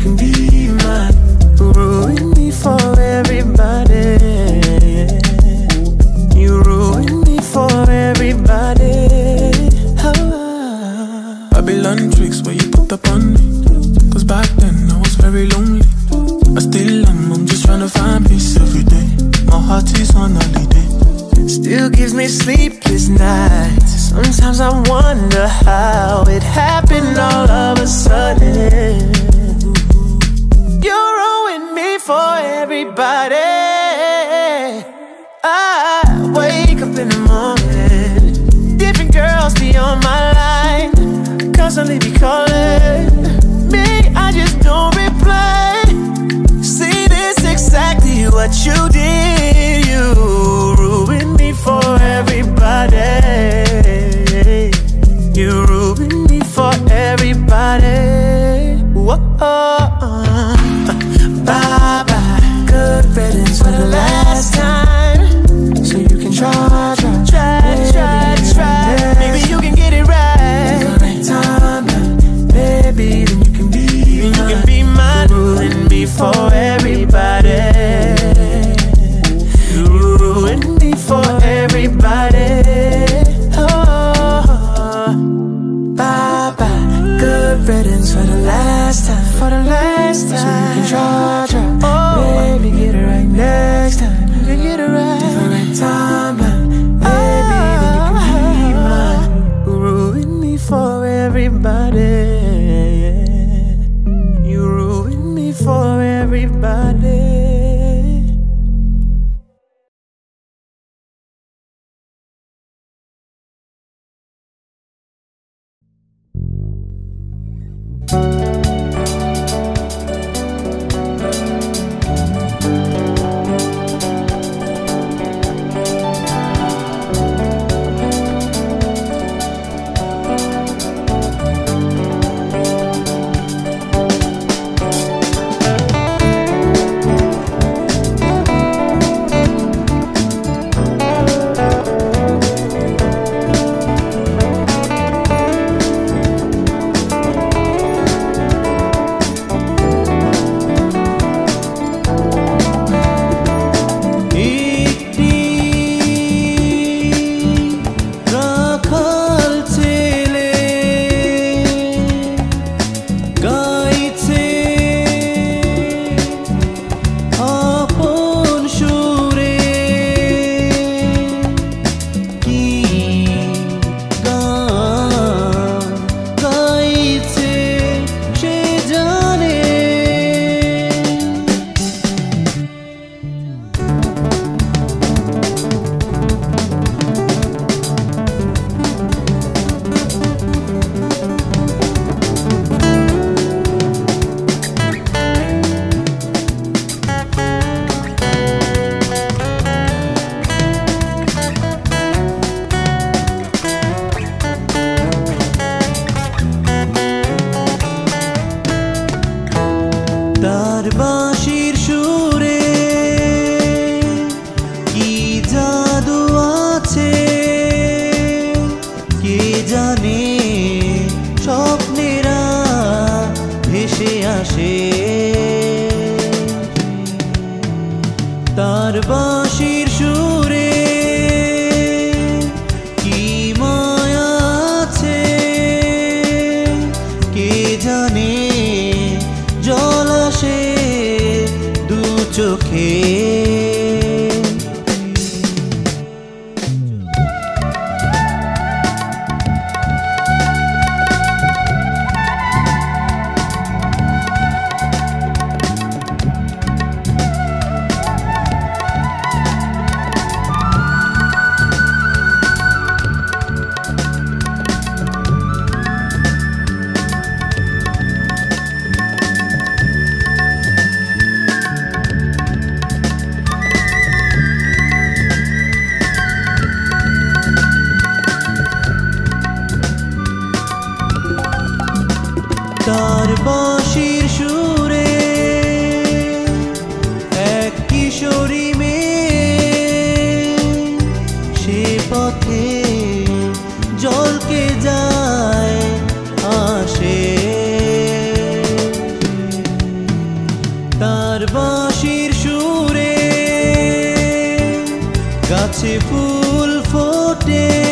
can be mine. Ruin me for everybody. You ruin me for everybody. Babylon tricks where you put up on me. Cause back then I was very lonely. I still am, I'm just trying to find peace every day. My heart is on holiday. Still gives me sleepless nights. Sometimes I wonder how it happened all of a sudden. You ruined me for everybody. I wake up in the morning, different girls be on my line, constantly be calling me, I just don't reply. See, this exactly what you did. You ruined me for everybody. You ruined me for everybody. Whoa. Bye-bye, good riddance for the last time. So you can try. Maybe you can get it right. The right time, baby, then you can be mine. Ruin me for everybody. You ruin me for everybody. Oh, bye-bye, good riddance for the last time. For the last time. So you can try. Oh, baby, get it right next time. You can get it right. Different timeline, baby, then you can be mine. Ruin me for everybody. You ruin me for everybody. আর বাঁশির সুরে গাছে ফুল ফোটে।